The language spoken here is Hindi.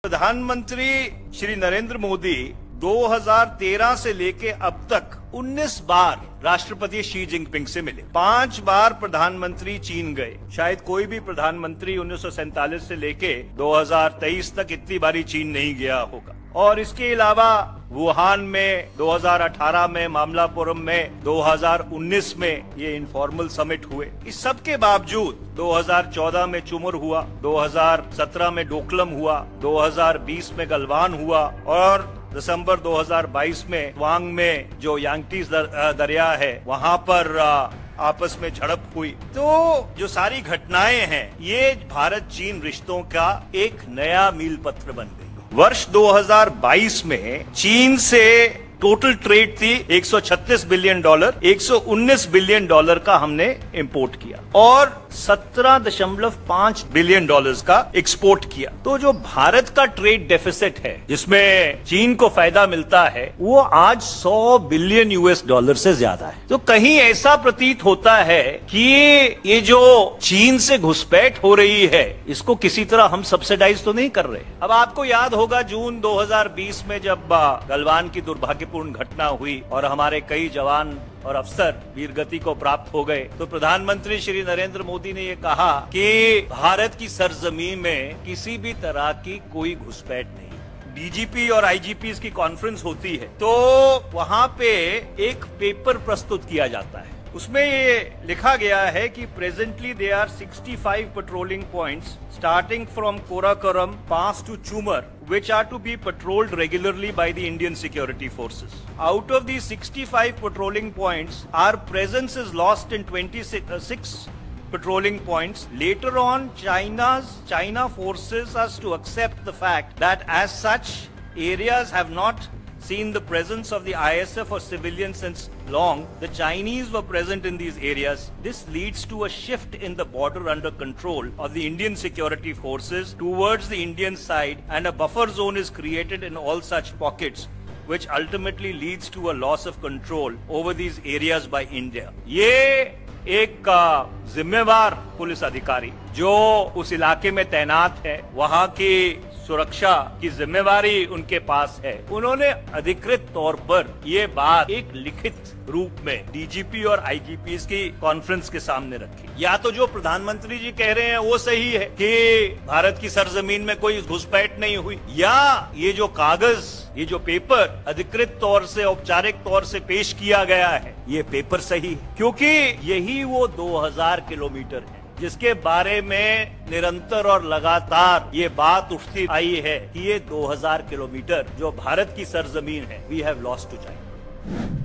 प्रधानमंत्री श्री नरेंद्र मोदी 2013 से लेके अब तक 19 बार राष्ट्रपति शी जिनपिंग से मिले। 5 बार प्रधानमंत्री चीन गए। शायद कोई भी प्रधानमंत्री 1947 से लेके 2023 तक इतनी बारी चीन नहीं गया होगा। और इसके अलावा वुहान में 2018 में, मामलापुरम में 2019 में ये इनफॉर्मल समिट हुए। इस सब के बावजूद 2014 में चुमुर हुआ, 2017 में डोकलम हुआ, 2020 में गलवान हुआ और दिसंबर 2022 में वांग में जो यांगटीज दरिया है वहां पर आपस में झड़प हुई। तो जो सारी घटनाएं हैं ये भारत चीन रिश्तों का एक नया मील पत्र बन गई। वर्ष 2022 में चीन से टोटल ट्रेड थी $136 बिलियन, $119 बिलियन का हमने इंपोर्ट किया और $17.5 बिलियन का एक्सपोर्ट किया। तो जो भारत का ट्रेड डेफिसिट है जिसमें चीन को फायदा मिलता है वो आज $100 बिलियन से ज्यादा है। तो कहीं ऐसा प्रतीत होता है कि ये जो चीन से घुसपैठ हो रही है इसको किसी तरह हम सब्सिडाइज तो नहीं कर रहे। अब आपको याद होगा जून 2020 में जब गलवान की दुर्भाग्यपूर्ण घटना हुई और हमारे कई जवान और अफसर वीरगति को प्राप्त हो गए, तो प्रधानमंत्री श्री नरेंद्र मोदी ने ये कहा कि भारत की सरजमीन में किसी भी तरह की कोई घुसपैठ नहीं। डीजीपी और आईजीपी की कॉन्फ्रेंस होती है तो वहां पे एक पेपर प्रस्तुत किया जाता है। उसमें ये लिखा गया है कि presently they are 65 patrolling points starting from Karakoram pass to Chumar which are to be patrolled regularly by the Indian security forces. Out of these 65 patrolling points, our presence is lost in 26 patrolling points. Later on, China forces us to accept the fact that as such areas have not seen the presence of the ISF or civilians since long. The Chinese were present in these areas. This leads to a shift in the border under control of the Indian security forces towards the Indian side, and a buffer zone is created in all such pockets, which ultimately leads to a loss of control over these areas by India. ये एक जिम्मेवार पुलिस अधिकारी जो उस इलाके में तैनात है, वहां की सुरक्षा की जिम्मेवारी उनके पास है, उन्होंने अधिकृत तौर पर ये बात एक लिखित रूप में डीजीपी और आईजीपी की कॉन्फ्रेंस के सामने रखी। या तो जो प्रधानमंत्री जी कह रहे हैं वो सही है कि भारत की सरजमीन में कोई घुसपैठ नहीं हुई, या ये जो कागज, ये जो पेपर अधिकृत तौर से, औपचारिक तौर से पेश किया गया है, ये पेपर सही है। क्योंकि यही वो 2000 किलोमीटर है जिसके बारे में निरंतर और लगातार ये बात उठती आई है कि ये 2000 किलोमीटर जो भारत की सरजमीन है, we have lost to China.